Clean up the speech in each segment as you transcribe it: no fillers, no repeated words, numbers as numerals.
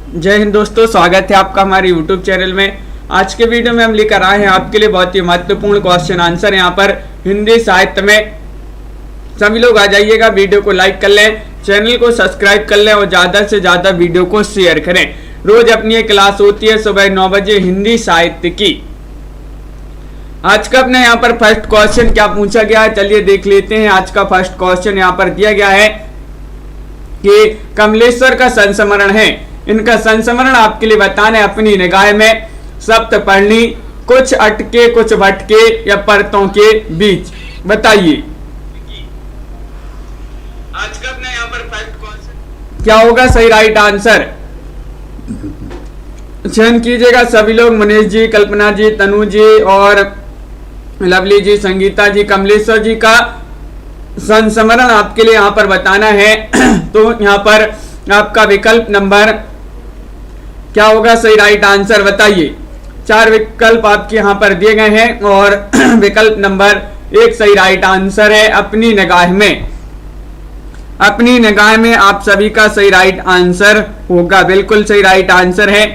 जय हिंद दोस्तों, स्वागत है आपका हमारे YouTube चैनल में। आज के वीडियो में हम लेकर आए हैं आपके लिए बहुत ही महत्वपूर्ण क्वेश्चन आंसर यहाँ पर हिंदी साहित्य में। सभी लोग आ जाइएगा, वीडियो को लाइक कर लें, चैनल को सब्सक्राइब कर लें और ज़्यादा से ज़्यादा वीडियो को शेयर करें। रोज अपनी एक क्लास होती है सुबह 9 बजे हिंदी साहित्य की। आज का अपने यहाँ पर फर्स्ट क्वेश्चन क्या पूछा गया है, चलिए देख लेते हैं। आज का फर्स्ट क्वेश्चन यहाँ पर दिया गया है कि कमलेश्वर का संस्मरण है, इनका संस्मरण आपके लिए बताना है अपनी निगाह में। सप्तपर्णी, कुछ अटके कुछ भटके या परतों के बीच, बताइए। आज का अपने यहाँ पर फर्स्ट क्वेश्चन क्या होगा सही राइट आंसर। चयन कीजिएगा सभी लोग, मनीष जी, कल्पना जी, तनु जी और लवली जी, संगीता जी। कमलेश्वर जी का संस्मरण आपके लिए यहाँ पर बताना है तो यहाँ पर आपका विकल्प नंबर क्या होगा सही राइट आंसर, बताइए। 4 विकल्प आपके यहाँ पर दिए गए हैं और विकल्प नंबर 1 सही राइट आंसर है अपनी निगाह में। अपनी निगाह में आप सभी का सही राइट आंसर होगा, बिल्कुल सही राइट आंसर है।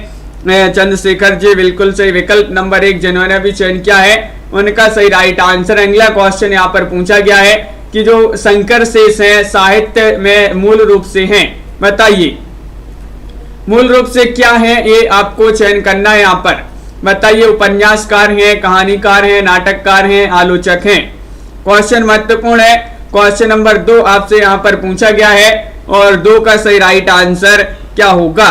चंद्रशेखर जी बिल्कुल सही, विकल्प नंबर 1 जिन्होंने भी चयन किया है उनका सही राइट आंसर। अगला क्वेश्चन यहाँ पर पूछा गया है कि जो शंकर शेष है साहित्य में मूल रूप से हैं, बताइए। मूल रूप से क्या है ये आपको चयन करना है यहाँ पर, बताइए। उपन्यासकार हैं, कहानीकार हैं, नाटककार हैं, आलोचक हैं। क्वेश्चन महत्वपूर्ण है। क्वेश्चन नंबर 2 आपसे यहाँ पर पूछा गया है और 2 का सही राइट आंसर क्या होगा।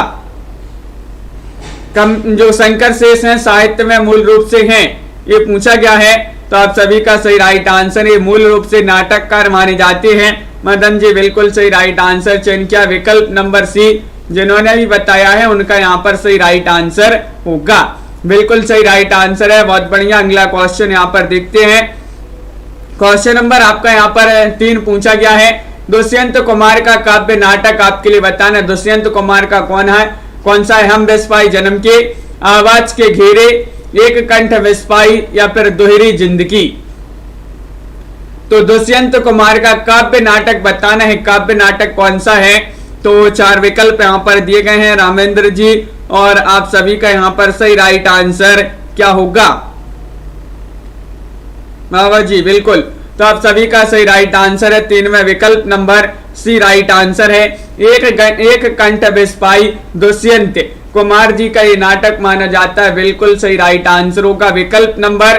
जो शंकर शेष हैं साहित्य में मूल रूप से हैं ये पूछा गया है, तो आप सभी का सही राइट आंसर है मूल रूप से नाटककार माने जाते हैं। मदन जी बिल्कुल सही राइट आंसर चयन किया। विकल्प नंबर सी जिन्होंने भी बताया है उनका यहाँ पर सही राइट आंसर होगा, बिल्कुल सही राइट आंसर है। बहुत बढ़िया। अगला क्वेश्चन यहाँ पर देखते हैं। क्वेश्चन नंबर आपका यहाँ पर 3 पूछा गया है। दुष्यंत कुमार का काव्य नाटक आपके लिए बताना है। दुष्यंत कुमार का कौन सा है। हम विस्पाई जन्म के, आवाज के घेरे, एक कंठ विस्पाई या फिर दोहरी जिंदगी। तो दुष्यंत कुमार का काव्य नाटक बताना है, काव्य नाटक कौन सा है। तो 4 विकल्प यहाँ पर दिए गए हैं रामेंद्र जी, और आप सभी का यहाँ पर सही राइट आंसर क्या होगा। बाबा जी बिल्कुल, तो आप सभी का सही राइट आंसर है 3वें विकल्प नंबर सी राइट आंसर है। एक कंठ विस्पाई दुष्यंत कुमार जी का ये नाटक माना जाता है, बिल्कुल सही राइट आंसर होगा। विकल्प नंबर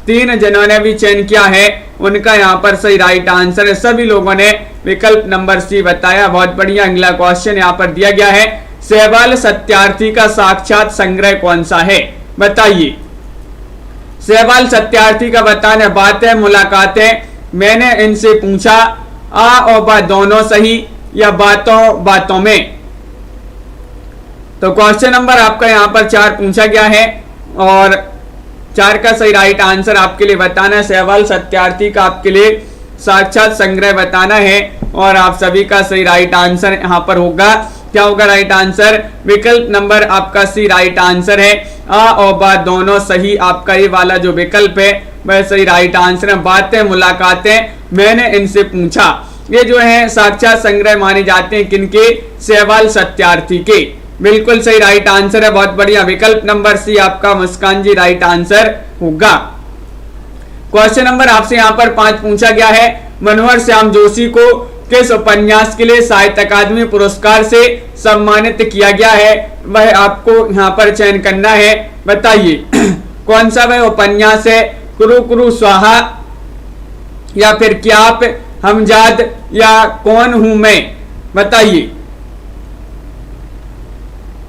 3 जिन्होंने भी चयन किया है उनका यहाँ पर सही राइट आंसर है। सभी लोगों ने विकल्प नंबर सी बताया, बहुत बढ़िया। अगला क्वेश्चन यहाँ पर दिया गया है। सहवाल सत्यार्थी का साक्षात संग्रह कौन सा है, बताइए। सहवाल सत्यार्थी का बताना बातें मुलाकातें, मैंने इनसे पूछा, आ और बा दोनों सही या बातों बातों में। तो क्वेश्चन नंबर आपका यहाँ पर 4 पूछा गया है और 4 का सही राइट आंसर आपके लिए बताना है। सहवाल सत्यार्थी का आपके लिए साक्षात संग्रह बताना है और आप सभी का सही राइट आंसर यहाँ पर होगा। क्या होगा राइट आंसर। विकल्प नंबर आपका सी राइट आंसर है। आ और बा दोनों सही, आपका ये वाला जो विकल्प है वह सही राइट आंसर है। बातें मुलाकातें, मैंने इनसे पूछा, ये जो है साक्षात संग्रह माने जाते हैं किनके, सहवाल सत्यार्थी के। बिल्कुल सही राइट आंसर है, बहुत बढ़िया। विकल्प नंबर सी आपका मुस्कान जी राइट आंसर होगा। क्वेश्चन नंबर आपसे यहाँ पर 5 पूछा गया है। मनोहर श्याम जोशी को किस उपन्यास के लिए साहित्य अकादमी पुरस्कार से सम्मानित किया गया है, वह आपको यहाँ पर चयन करना है, बताइए। कौन सा वह उपन्यास है। कुरु कुरु स्वाहा या फिर क्याप, हमजाद या कौन हूं मैं, बताइए।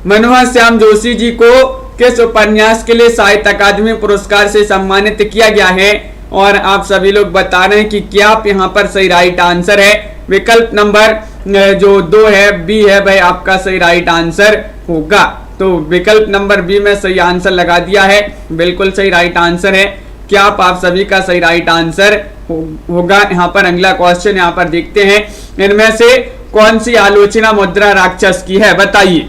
मनोहर श्याम जोशी जी को किस उपन्यास के लिए साहित्य अकादमी पुरस्कार से सम्मानित किया गया है और आप सभी लोग बता रहे हैं कि क्या आप यहाँ पर सही राइट आंसर है। विकल्प नंबर जो 2 है बी है वह आपका सही राइट आंसर होगा। तो विकल्प नंबर बी में सही आंसर लगा दिया है, बिल्कुल सही राइट आंसर है। क्या आप सभी का सही राइट आंसर होगा। यहाँ पर अगला क्वेश्चन यहाँ पर देखते हैं। इनमें से कौन सी आलोचना मुद्रा राक्षस की है, बताइए।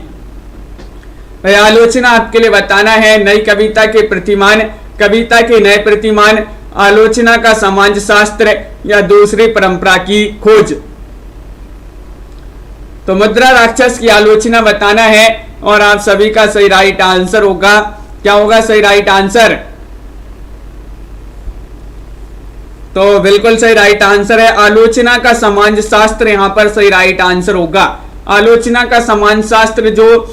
आलोचना आपके लिए बताना है। नई कविता के प्रतिमान, कविता के नए प्रतिमान, आलोचना का समाज शास्त्र या दूसरी परंपरा की खोज। तो मुद्रा राक्षस की आलोचना बताना है और आप सभी का सही राइट आंसर होगा, क्या होगा सही राइट आंसर? तो बिल्कुल सही राइट आंसर है आलोचना का समाज शास्त्र, यहां पर सही राइट आंसर होगा। आलोचना का समाज शास्त्र जो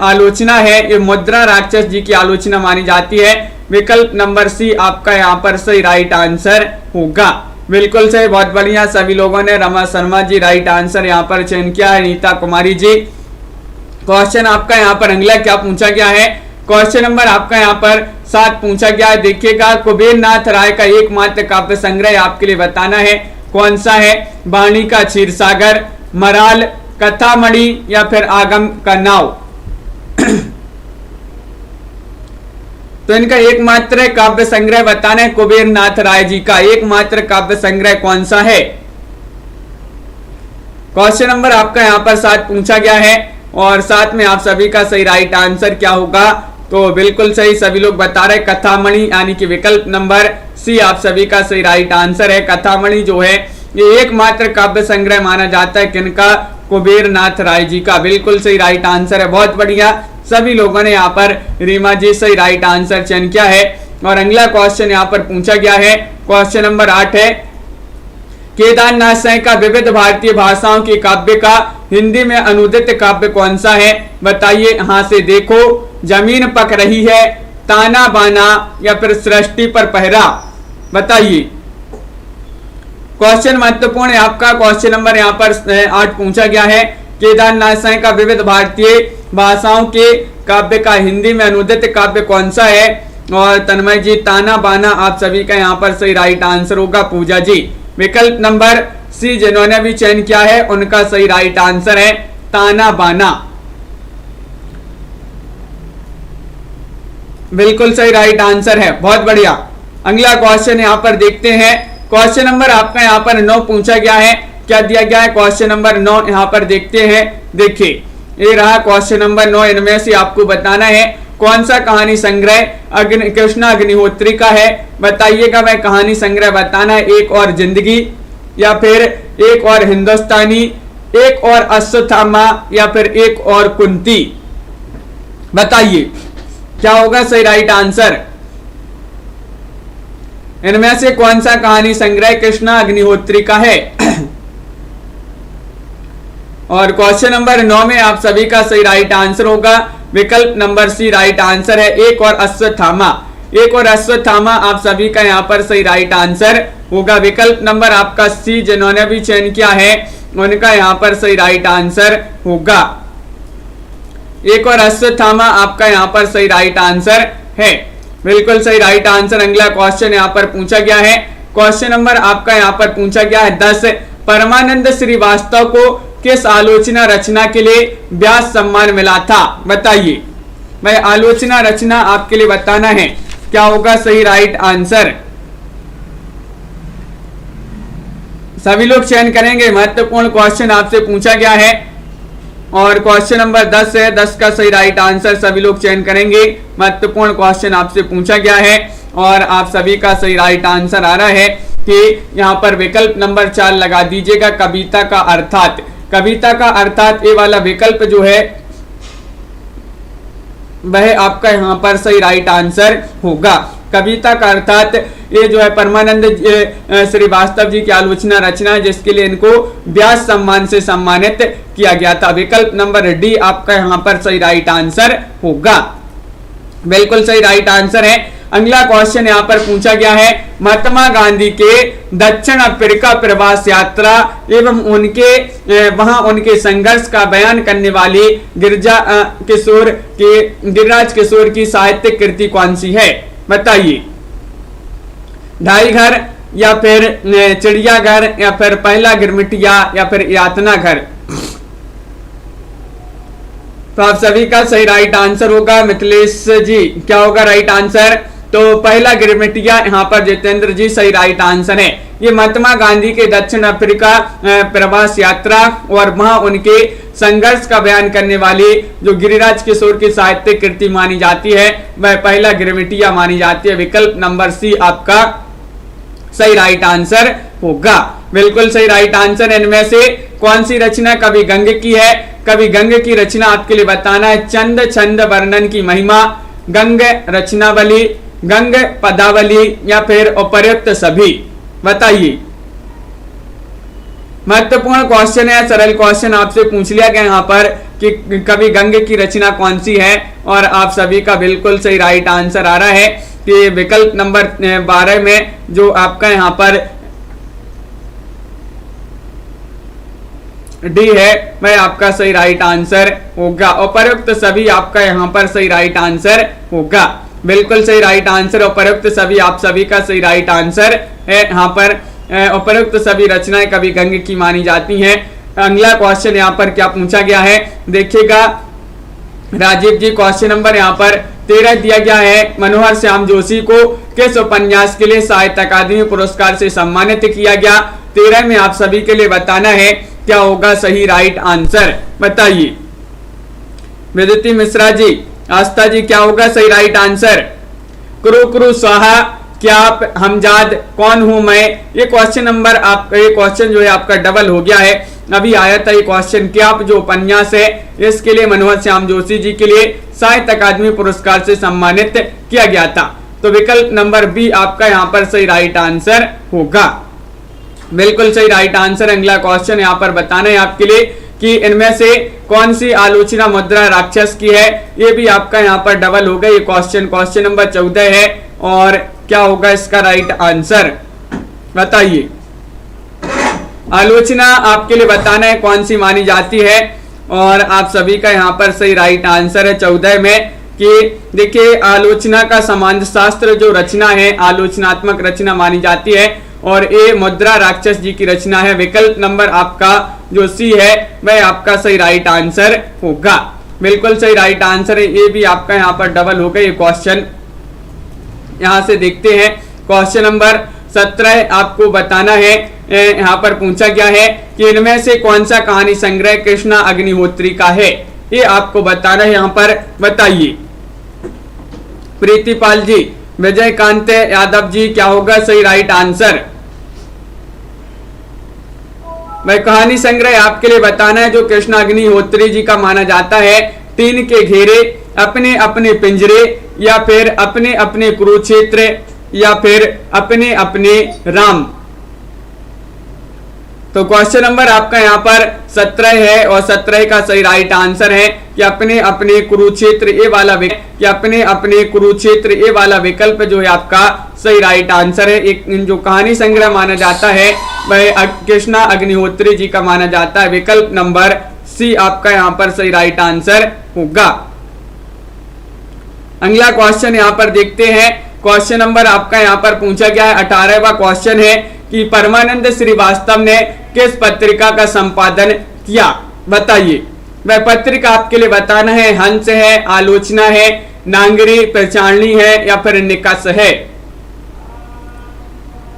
आलोचना है ये मुद्रा राक्षस जी की आलोचना मानी जाती है। विकल्प नंबर सी आपका यहाँ पर सही राइट आंसर होगा। बिल्कुल सही, बहुत बढ़िया, सभी लोगों ने रमा शर्मा जी राइट आंसर यहाँ पर चयन किया है। नीता कुमारी जी, क्वेश्चन आपका यहाँ पर अगला क्या पूछा गया है? क्वेश्चन नंबर आपका यहाँ पर 7 पूछा गया है। देखिएगा, कुबेर नाथ राय का एकमात्र काव्य संग्रह आपके लिए बताना है, कौन सा है? वाणी का क्षीर सागर, मराल, कथामणि या फिर आगम का नाव। तो इनका एकमात्र काव्य संग्रह बताना है कुबेर नाथ राय जी का एकमात्र काव्य संग्रह कौन सा है? क्वेश्चन नंबर आपका यहाँ पर 7 पूछा गया है और साथ में आप सभी का सही राइट आंसर क्या होगा? तो बिल्कुल सही, सभी लोग बता रहे कथामणि, यानी कि विकल्प नंबर सी आप सभी का सही राइट आंसर है। कथामणि जो है ये एकमात्र काव्य संग्रह माना जाता है किनका? कुबेर नाथ राय जी का। बिल्कुल सही राइट आंसर है, बहुत बढ़िया, सभी लोगों ने यहाँ पर रीमा जी सही राइट आंसर चयन किया है। और अगला क्वेश्चन यहाँ पर पूछा गया है, क्वेश्चन नंबर 8 है, केदारनाथ साई का विविध भारतीय भाषाओं की काव्य का हिंदी में अनुदित काव्य कौन सा है? बताइए, यहां से देखो, जमीन पक रही है, ताना बाना या फिर सृष्टि पर पहरा। बताइए, क्वेश्चन महत्वपूर्ण है आपका। क्वेश्चन नंबर यहाँ पर 8 पूछा गया है, केदारनाथ साई का विविध भारतीय भाषाओं के काव्य का हिंदी में अनुदित काव्य कौन सा है? और तन्मय जी, ताना बाना आप सभी का यहाँ पर सही राइट आंसर होगा। पूजा जी, विकल्प नंबर सी जिन्होंने भी चयन किया है उनका सही राइट आंसर है ताना बाना। बिल्कुल सही राइट आंसर है, बहुत बढ़िया। अगला क्वेश्चन यहाँ पर देखते हैं, क्वेश्चन नंबर आपका यहाँ पर 9 पूछा गया है। क्या दिया गया है? क्वेश्चन नंबर 9 यहाँ पर देखते हैं। देखिए, ये रहा क्वेश्चन नंबर 9। इनमें से आपको बताना है कौन सा कहानी संग्रह कृष्णा अग्निहोत्री का है। बताइएगा, वह कहानी संग्रह बताना है। एक और जिंदगी या फिर एक और हिंदुस्तानी, एक और अश्वत्थामा या फिर एक और कुंती। बताइए क्या होगा सही राइट आंसर? इनमें से कौन सा कहानी संग्रह कृष्णा अग्निहोत्री का है? और क्वेश्चन नंबर 9 में आप सभी का सही राइट आंसर होगा विकल्प नंबर सी राइट आंसर है एक और अश्वत्थामा। एक और अश्वत्थामा आप सभी का यहाँ पर सही राइट आंसर होगा। विकल्प नंबर आपका सी जिन्होंने भी चयन किया है उनका यहाँ पर सही राइट आंसर होगा। एक और अश्वत्थामा आपका यहाँ पर सही राइट आंसर है। बिल्कुल सही राइट आंसर। अगला क्वेश्चन यहाँ पर पूछा गया है, क्वेश्चन नंबर आपका यहाँ पर पूछा गया है 10। परमानंद श्रीवास्तव को किस आलोचना रचना के लिए व्यास सम्मान मिला था? बताइए, मैं आलोचना रचना आपके लिए बताना है, क्या होगा सही राइट आंसर? सभी लोग चयन करेंगे। महत्वपूर्ण क्वेश्चन आपसे पूछा गया है और क्वेश्चन नंबर 10 है। 10 का सही राइट आंसर सभी लोग चयन करेंगे। महत्वपूर्ण क्वेश्चन आपसे पूछा गया है और आप सभी का सही राइट आंसर आ रहा है कि यहाँ पर विकल्प नंबर 4 लगा दीजिएगा, कविता का अर्थात। कविता का अर्थात ये वाला विकल्प जो है वह आपका यहाँ पर सही राइट आंसर होगा। कविता का अर्थात ये जो है परमानंद श्रीवास्तव जी की आलोचना रचना है जिसके लिए इनको व्यास सम्मान से सम्मानित किया गया था। विकल्प नंबर डी आपका यहाँ पर सही राइट आंसर होगा। बिल्कुल सही राइट आंसर है। अगला क्वेश्चन यहाँ पर पूछा गया है, महात्मा गांधी के दक्षिण अफ्रीका प्रवास यात्रा एवं उनके वहां उनके संघर्ष का बयान करने वाली गिरिराज किशोर की साहित्यिक कृति कौन सी है? बताइए, ढाई घर या फिर चिड़ियाघर या फिर पहला गिरमिटिया या फिर यातना घर। तो आप सभी का सही राइट आंसर होगा। मिथिलेश जी, क्या होगा राइट आंसर? तो पहला गिरमिटिया यहाँ पर जितेंद्र जी सही राइट आंसर है। ये महात्मा गांधी के दक्षिण अफ्रीका प्रवास यात्रा और वहां उनके संघर्ष का बयान करने वाली जो गिरिराज किशोर की साहित्यिक कृति मानी जाती है वह पहला गिरमिटिया मानी जाती है। विकल्प नंबर सी आपका सही राइट आंसर होगा। बिल्कुल सही राइट आंसर। इनमें से कौन सी रचना कवि गंग की है? कवि गंग की रचना आपके लिए बताना है। चंद छंद वर्णन की महिमा, गंग रचनावली, गंग पदावली या फिर उपर्युक्त सभी, बताइए। महत्वपूर्ण क्वेश्चन है, सरल क्वेश्चन आपसे पूछ लिया गया यहाँ पर कि कवि गंग की रचना कौन सी है, और आप सभी का बिल्कुल सही राइट आंसर आ रहा है कि विकल्प नंबर 12 में जो आपका यहाँ पर डी है वह आपका सही राइट आंसर होगा। उपर्युक्त सभी आपका यहाँ पर सही राइट आंसर होगा, बिल्कुल सही राइट आंसर। उपर्युक्त सभी आप सभी का सही राइट आंसर है। यहाँ पर उपर्युक्त सभी रचनाएं कवि गंग की मानी जाती हैं। अगला क्वेश्चन यहाँ पर क्या पूछा गया है देखिएगा राजीव जी। क्वेश्चन नंबर यहाँ पर 13 दिया गया है। मनोहर श्याम जोशी को किस उपन्यास के लिए साहित्य अकादमी पुरस्कार से सम्मानित किया गया? 13 में आप सभी के लिए बताना है क्या होगा सही राइट आंसर, बताइए। विदिति मिश्रा जी, आस्था जी, क्या होगा सही राइट आंसर? क्रू क्रू स्वाहा, क्या आप हमजाद, कौन हूं मैं। ये क्वेश्चन नंबर आपका, ये क्वेश्चन जो है आपका डबल हो गया है। अभी आया था ये क्वेश्चन, क्या आप जो उपन्यास है इसके लिए मनोहर श्याम जोशी जी के लिए साहित्य अकादमी पुरस्कार से सम्मानित किया गया था। तो विकल्प नंबर बी आपका यहाँ पर सही राइट आंसर होगा, बिल्कुल सही राइट आंसर। अगला क्वेश्चन यहाँ पर बताना है आपके लिए कि इनमें से कौन सी आलोचना मुद्रा राक्षस की है। ये भी आपका यहाँ पर डबल होगा। ये क्वेश्चन नंबर 14 है और क्या होगा इसका राइट आंसर, बताइए। आलोचना आपके लिए बताना है कौन सी मानी जाती है, और आप सभी का यहाँ पर सही राइट आंसर है 14 में कि देखिए आलोचना का समाज शास्त्र जो रचना है आलोचनात्मक रचना मानी जाती है, और ये मुद्रा राक्षस जी की रचना है। विकल्प नंबर आपका जो सी है वह आपका सही राइट आंसर होगा, बिल्कुल सही राइट आंसर है। ये भी आपका यहाँ पर डबल होगा। ये क्वेश्चन यहाँ से देखते हैं। क्वेश्चन नंबर 17 आपको बताना है, यहाँ पर पूछा गया है कि इनमें से कौन सा कहानी संग्रह कृष्णा अग्निहोत्री का है। ये आपको बताना है यहाँ पर, बताइए। प्रीतिपाल जी, विजयकांत यादव जी, क्या होगा सही राइट आंसर? वह कहानी संग्रह आपके लिए बताना है जो कृष्णा अग्निहोत्री जी का माना जाता है। टीन के घेरे, अपने अपने पिंजरे, या फिर अपने अपने कुरुक्षेत्र, या फिर अपने अपने राम। तो क्वेश्चन नंबर आपका यहाँ पर 17 है और 17 का सही राइट आंसर है कि अपने अपने कुरुक्षेत्र ये वाला कि अपने अपने कुरुक्षेत्र ये वाला विकल्प जो है आपका सही राइट आंसर है। एक जो कहानी संग्रह माना जाता है वह कृष्णा अग्निहोत्री जी का माना जाता है। विकल्प नंबर सी आपका यहाँ पर सही राइट आंसर होगा। अगला क्वेश्चन यहाँ पर देखते हैं। क्वेश्चन नंबर आपका यहाँ पर पूछा गया है 18वां क्वेश्चन है कि परमानंद श्रीवास्तव ने किस पत्रिका का संपादन किया, बताइए। वह पत्रिका आपके लिए बताना है हंस है, आलोचना है, नांगरी प्रचारणी है, या फिर निकष है।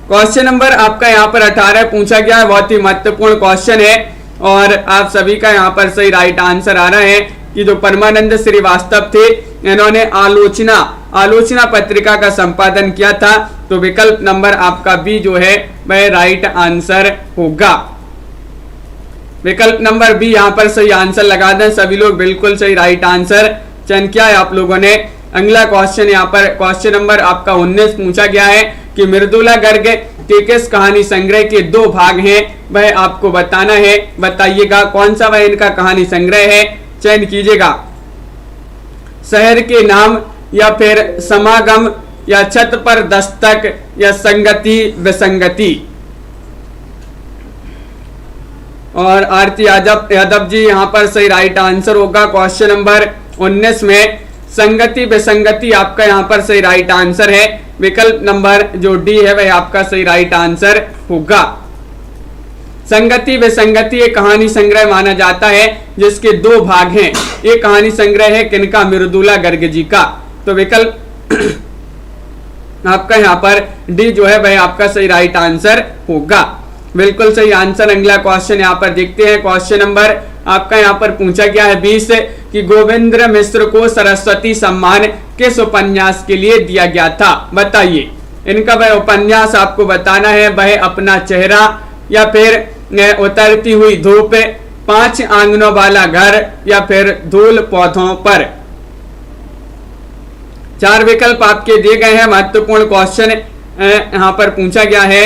क्वेश्चन नंबर आपका यहाँ पर 18 पूछा गया है, बहुत ही महत्वपूर्ण क्वेश्चन है और आप सभी का यहाँ पर सही राइट आंसर आ रहा है कि जो परमानंद श्रीवास्तव थे इन्होंने आलोचना पत्रिका का संपादन किया था। तो विकल्प नंबर आपका बी जो है वह राइट आंसर होगा। विकल्प नंबर बी यहाँ पर सही आंसर लगा दें सभी लोग, बिल्कुल सही राइट आंसर चयन किया है आप लोगों ने। अगला क्वेश्चन यहाँ पर क्वेश्चन नंबर आपका 19 पूछा गया है कि मृदुला गर्ग के किस कहानी संग्रह के 2 भाग हैं, वह आपको बताना है, बताइएगा। कौन सा वह इनका कहानी संग्रह है, चयन कीजिएगा। शहर के नाम, या फिर समागम, या छत पर दस्तक, या संगति विसंगति। और आरती यादव जी यहाँ पर सही राइट आंसर होगा। क्वेश्चन नंबर 19 में संगति विसंगति आपका यहाँ पर सही राइट आंसर है। विकल्प नंबर जो डी है वह आपका सही राइट आंसर होगा। संगति विसंगति एक कहानी संग्रह माना जाता है जिसके 2 भाग हैं। ये कहानी संग्रह है किनका, मृदुला गर्ग जी का। तो विकल्प आपका यहाँ पर डी जो है वह आपका सही राइट आंसर होगा, बिल्कुल सही आंसर। अगला क्वेश्चन यहाँ पर देखते हैं। क्वेश्चन नंबर आपका यहाँ पर पूछा गया है 20 कि गोविंद्र मिश्र को सरस्वती सम्मान किस उपन्यास के लिए दिया गया था, बताइए। इनका वह उपन्यास आपको बताना है, वह अपना चेहरा, या फिर उतरती हुई धूप, 5 आंगनों वाला घर या फिर धूल पौधों पर। 4 विकल्प आपके दिए गए हैं। महत्वपूर्ण क्वेश्चन यहां पर पूछा गया है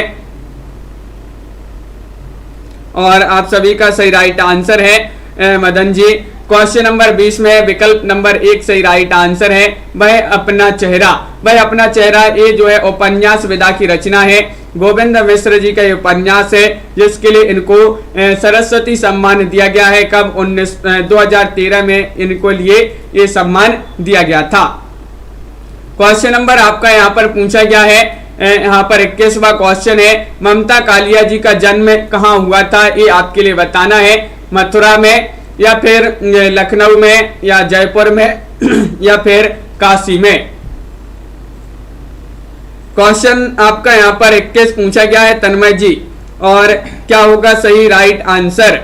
और आप सभी का सही राइट आंसर है मदन जी। क्वेश्चन नंबर 20 में विकल्प नंबर 1 सही राइट आंसर है। वह अपना चेहरा। वह अपना चेहरा ये जो है उपन्यास विदा की रचना है। गोविंद मिश्र जी का ये उपन्यास है जिसके लिए इनको सरस्वती सम्मान दिया गया है। कब? 2013 में इनको लिए ये सम्मान दिया गया था। क्वेश्चन नंबर आपका यहाँ पर पूछा गया है, यहाँ पर 21वां क्वेश्चन है। ममता कालिया जी का जन्म कहाँ हुआ था? ये आपके लिए बताना है। मथुरा में या फिर लखनऊ में या जयपुर में या फिर काशी में। क्वेश्चन आपका यहाँ पर 21 पूछा गया है तन्मय जी, और क्या होगा सही राइट आंसर?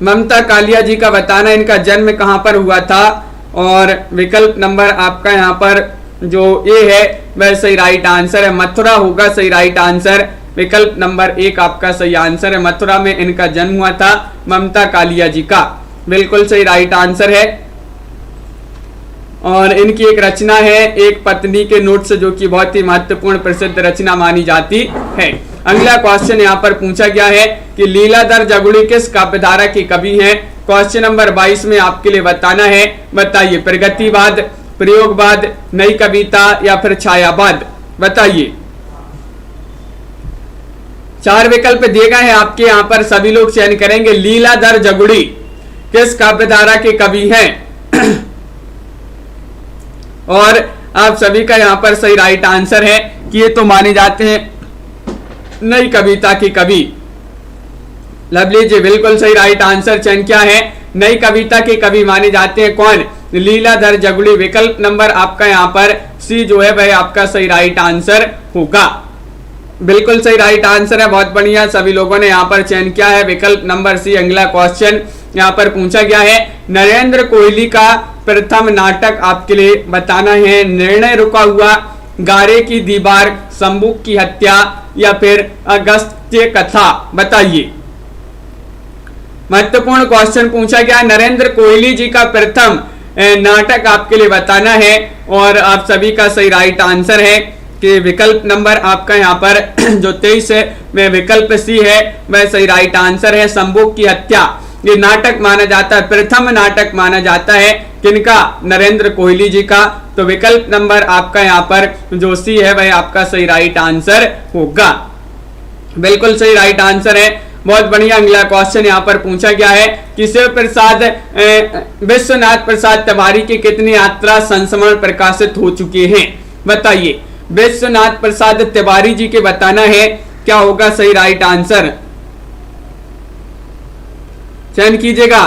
ममता कालिया जी का बताना, इनका जन्म कहां पर हुआ था, और विकल्प नंबर आपका यहाँ पर जो ए है वह सही राइट आंसर है। मथुरा होगा सही राइट आंसर। विकल्प नंबर 1 आपका सही आंसर है। मथुरा में इनका जन्म हुआ था ममता कालिया जी का, बिल्कुल सही राइट आंसर है। और इनकी एक रचना है एक पत्नी के नोट्स, जो कि बहुत ही महत्वपूर्ण प्रसिद्ध रचना मानी जाती है। अगला क्वेश्चन यहाँ पर पूछा गया है कि लीलाधर जगुड़ी किस काव्यधारा की कवि हैं? क्वेश्चन नंबर 22 में आपके लिए बताना है। बताइए, प्रगतिवाद, प्रयोगवाद, नई कविता या फिर छायावाद? बताइए। 4 विकल्प दिए गए हैं आपके, यहाँ पर सभी लोग चयन करेंगे। लीलाधर जगुड़ी किस काव्यधारा के कवि हैं? और आप सभी का यहाँ पर सही राइट आंसर है कि ये तो माने जाते हैं नई कविता के कवि। लवली जी, बिल्कुल सही राइट आंसर चयन क्या है? नई कविता के कवि माने जाते हैं कौन? लीलाधर जगुड़ी। विकल्प नंबर आपका यहाँ पर सी जो है वह आपका सही राइट आंसर होगा। बिल्कुल सही राइट आंसर है, बहुत बढ़िया, सभी लोगों ने यहाँ पर चयन किया है विकल्प नंबर सी। अगला क्वेश्चन यहाँ पर पूछा गया है, नरेंद्र कोहली का प्रथम नाटक आपके लिए बताना है। निर्णय रुका हुआ, गारे की दीवार, शंबुक की हत्या या फिर अगस्त्य कथा? बताइए। महत्वपूर्ण क्वेश्चन पूछा गया, नरेंद्र कोहली जी का प्रथम नाटक आपके लिए बताना है, और आप सभी का सही राइट आंसर है कि विकल्प नंबर आपका यहाँ पर जो 23 है वह विकल्प सी है, वह सही राइट आंसर है। शंबुक की हत्या ये नाटक माना जाता है, प्रथम नाटक माना जाता है किनका? नरेंद्र कोहली जी का। तो विकल्प नंबर आपका यहाँ पर जो सी है वह आपका सही राइट आंसर होगा। बिल्कुल सही राइट आंसर है, बहुत बढ़िया। अगला क्वेश्चन यहाँ पर पूछा गया है कि शिव प्रसाद विश्वनाथ प्रसाद तिवारी के कितने यात्रा संस्मरण प्रकाशित हो चुके हैं? बताइए। विश्वनाथ प्रसाद तिवारी जी के बताना है, क्या होगा सही राइट आंसर? चयन कीजिएगा।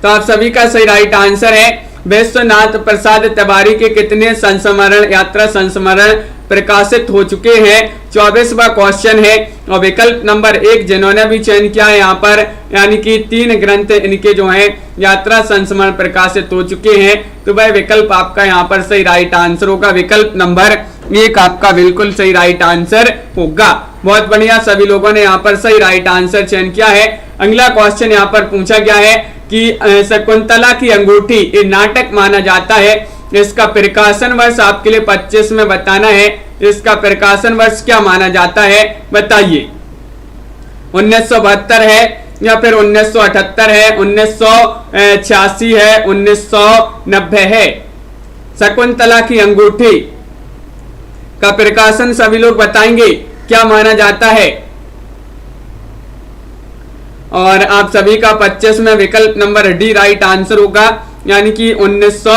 तो आप सभी का सही राइट आंसर है विश्वनाथ प्रसाद तिवारी के कितने संस्मरण यात्रा संस्मरण प्रकाशित हो चुके हैं। 24वां क्वेश्चन है, और विकल्प नंबर 1 जिन्होंने भी चयन किया है यहाँ पर, यानी कि 3 ग्रंथ इनके जो हैं यात्रा संस्मरण प्रकाशित हो चुके हैं, तो वह विकल्प आपका यहाँ पर सही राइट आंसर होगा। विकल्प नंबर 1 आपका बिल्कुल सही राइट आंसर होगा। बहुत बढ़िया, सभी लोगों ने यहाँ पर सही राइट आंसर चयन किया है। अगला क्वेश्चन यहाँ पर पूछा गया है कि शकुंतला की अंगूठी ये नाटक माना जाता है, इसका प्रकाशन वर्ष आपके लिए 25 में बताना है। इसका प्रकाशन वर्ष क्या माना जाता है? बताइए। 1972 है या फिर 1978 है, 1986 है, 1990 है? शकुंतला की अंगूठी का प्रकाशन सभी लोग बताएंगे क्या माना जाता है। और आप सभी का 25 में विकल्प नंबर डी राइट आंसर होगा, यानी कि 1900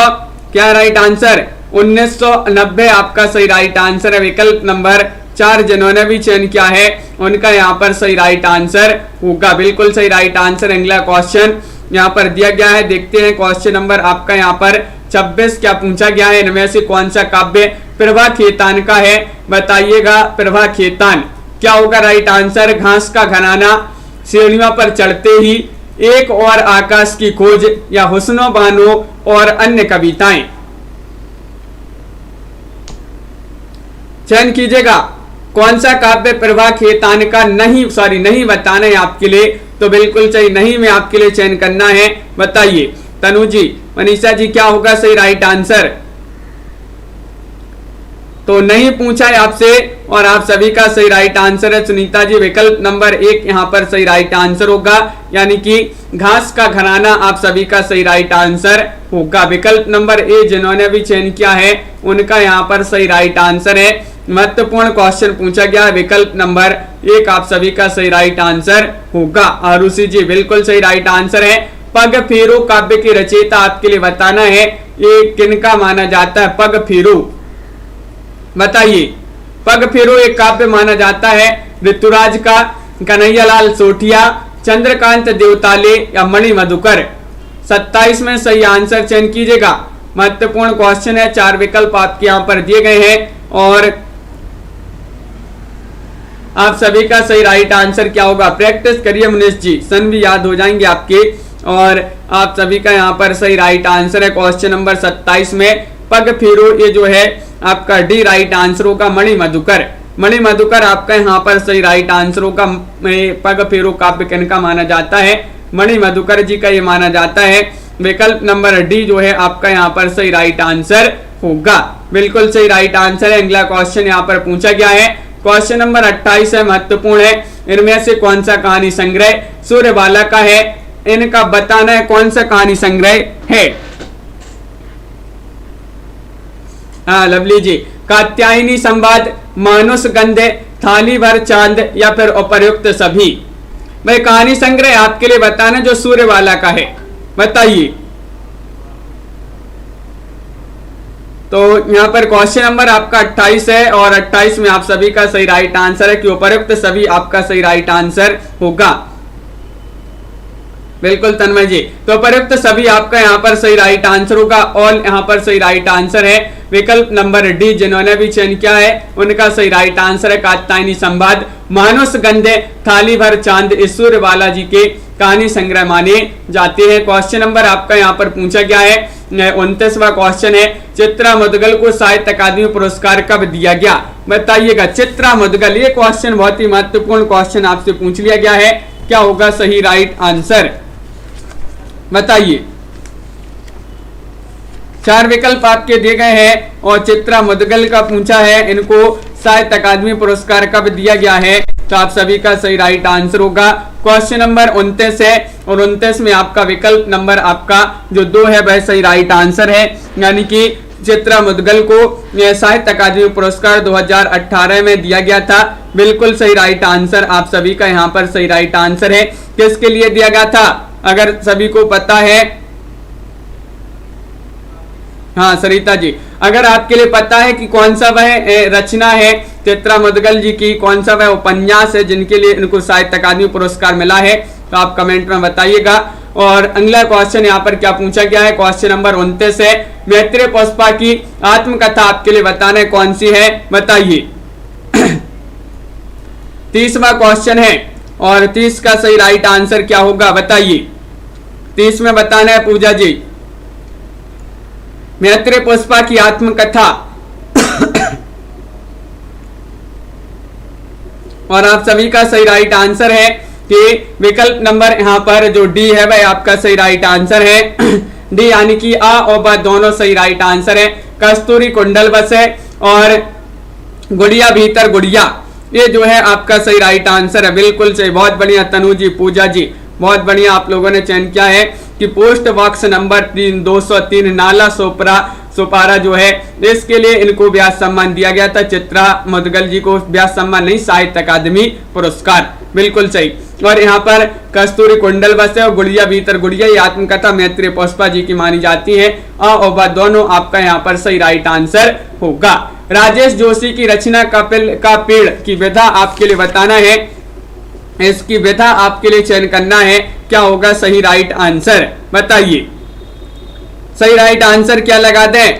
क्या राइट आंसर? 1990 आपका सही राइट आंसर है। विकल्प नंबर 4 जिन्होंने भी चयन किया है उनका यहाँ पर सही राइट आंसर होगा। बिल्कुल सही राइट आंसर। अगला क्वेश्चन यहाँ पर दिया गया है, देखते हैं क्वेश्चन नंबर आपका यहाँ पर 26 क्या पूछा गया है। इनमें से कौन सा काव्य प्रभा खेतान का है? बताइएगा। प्रभा खेतान क्या होगा राइट आंसर? घास का घराना, सीढ़ियों पर चढ़ते ही, एक और आकाश की खोज या हुस्नो बानो और अन्य कविताएं? चयन कीजिएगा। कौन सा काव्य प्रभा खेतान का नहीं बताना है आपके लिए, तो बिल्कुल सही नहीं में आपके लिए चयन करना है। बताइए तनु जी, मनीषा जी, क्या होगा सही राइट आंसर? तो नहीं पूछा है आपसे और आप सभी का सही राइट आंसर है सुनीता जी, विकल्प नंबर 1 यहाँ पर सही राइट आंसर होगा, यानी कि घास का घराना आप सभी का सही राइट आंसर होगा। विकल्प नंबर ए जिन्होंने भी चयन किया है उनका यहाँ पर सही राइट आंसर है। महत्वपूर्ण क्वेश्चन पूछा गया, विकल्प नंबर 1 आप सभी का सही राइट आंसर होगा। आरुषि जी बिल्कुल सही राइट आंसर है। पग फेरू काव्य की रचयिता आपके लिए बताना है, ये किनका माना जाता है? पग फेरू, बताइए। पग फेरू एक काव्य माना जाता है ऋतुराज का, कन्हैयालाल सोठिया, चंद्रकांत देवताले या मणि मधुकर? 27 में सही आंसर चयन कीजिएगा। महत्वपूर्ण क्वेश्चन है, 4 विकल्प आपके यहाँ पर दिए गए हैं और आप सभी का सही राइट आंसर क्या होगा? प्रैक्टिस करिए मुनीष जी, सन भी याद हो जाएंगे आपके। और आप सभी का यहाँ पर सही राइट आंसर है क्वेश्चन नंबर 27 में पग फेरू, ये जो है आपका डी राइट आंसर होगा। मणि मधुकर, मणि मधुकर आपका यहाँ पर सही राइट आंसर होगा। पग फेरू काव्य किनका माना जाता है? मणि मधुकर जी का ये माना जाता है। विकल्प नंबर डी जो है आपका यहाँ पर सही राइट आंसर होगा, बिल्कुल सही राइट आंसर है। अगला क्वेश्चन यहाँ पर पूछा गया है, क्वेश्चन नंबर 28 है, महत्वपूर्ण है। इनमें से कौन सा कहानी संग्रह सूर्यबाला का है? इनका बताना है कौन सा कहानी संग्रह है। हाँ लवली जी, कात्यायनी संवाद, मानुष गंध, थाली भर चांद या फिर उपर्युक्त सभी? भाई कहानी संग्रह आपके लिए बताना जो सूर्यबाला का है, बताइए। तो यहाँ पर क्वेश्चन नंबर आपका 28 है और 28 में आप सभी का सही राइट आंसर है कि उपर्युक्त सभी आपका सही राइट आंसर होगा। बिल्कुल तन्मय जी, तो उपर्युक्त सभी आपका यहाँ पर सही राइट आंसर होगा। ऑल यहाँ पर सही राइट आंसर है। विकल्प नंबर डी जिन्होंने भी चयन किया है उनका सही राइट आंसर है कात्यायनी संवाद, मानुष गंधे, थाली भर चांद इस सूर्यबाला जी के कहानी संग्रह माने जाते हैं। क्वेश्चन नंबर आपका यहाँ पर पूछा गया है 29वां क्वेश्चन है, चित्रा मुदगल को साहित्य अकादमी पुरस्कार कब दिया गया? बताइएगा। चित्रा मुदगल, ये क्वेश्चन बहुत ही महत्वपूर्ण क्वेश्चन आपसे पूछ लिया गया है, क्या होगा सही राइट आंसर? बताइए। 4 विकल्प आपके दिए गए हैं और चित्रा मुदगल का पूछा है, इनको साहित्य अकादमी पुरस्कार कब दिया गया है? तो आप सभी का सही राइट आंसर होगा। क्वेश्चन नंबर 29 है और 29 में आपका विकल्प नंबर आपका जो 2 है वह सही राइट आंसर है, यानी कि चित्रा मुदगल को साहित्य अकादमी पुरस्कार 2018 में दिया गया था। बिल्कुल सही राइट आंसर आप सभी का यहाँ पर सही राइट आंसर है। किसके लिए दिया गया था अगर सभी को पता है? हाँ सरिता जी, अगर आपके लिए पता है कि कौन सा वह रचना है चित्रा मुदगल जी की, कौन सा वह उपन्यास है जिनके लिए इनको साहित्य अकादमी पुरस्कार मिला है, तो आप कमेंट में बताइएगा। और अगला क्वेश्चन यहाँ पर क्या पूछा गया है? क्वेश्चन नंबर 29 है, मैत्रेय पुष्पा की आत्मकथा आपके लिए बताना है कौन सी है? बताइए। 30वां क्वेश्चन है और 30 का सही राइट आंसर क्या होगा? बताइए। 30 में बताना है पूजा जी, मैत्रेय पुष्पा की आत्मकथा। और आप सभी का सही राइट आंसर है कि विकल्प नंबर यहाँ पर जो डी है वह आपका सही राइट आंसर है। डी यानी कि आ और ब दोनों सही राइट आंसर है। कस्तूरी कुंडल बसे और गुड़िया भीतर गुड़िया, ये जो है आपका सही राइट आंसर है। बिल्कुल सही, बहुत बढ़िया तनु जी, पूजा जी, बहुत बढ़िया आप लोगों ने चयन किया है कि post box number 203 Nala Sopara जो है इसके लिए इनको व्यास सम्मान दिया गया था। चित्रा मुदगल जी को व्यास सम्मान नहीं, साहित्य अकादमी पुरस्कार। बिल्कुल सही। और यहाँ पर कस्तूरी कुंडल बसे और गुड़िया भीतर गुड़िया, ये आत्मकथा मैत्रेय पुष्पा जी की मानी जाती है। अ और ब दोनों आपका यहाँ पर सही राइट आंसर होगा। राजेश जोशी की रचना कपिल का पेड़ की विधा आपके लिए बताना है, इसकी विधा आपके लिए चयन करना है, क्या होगा सही राइट आंसर? बताइए। सही राइट आंसर क्या लगा दें?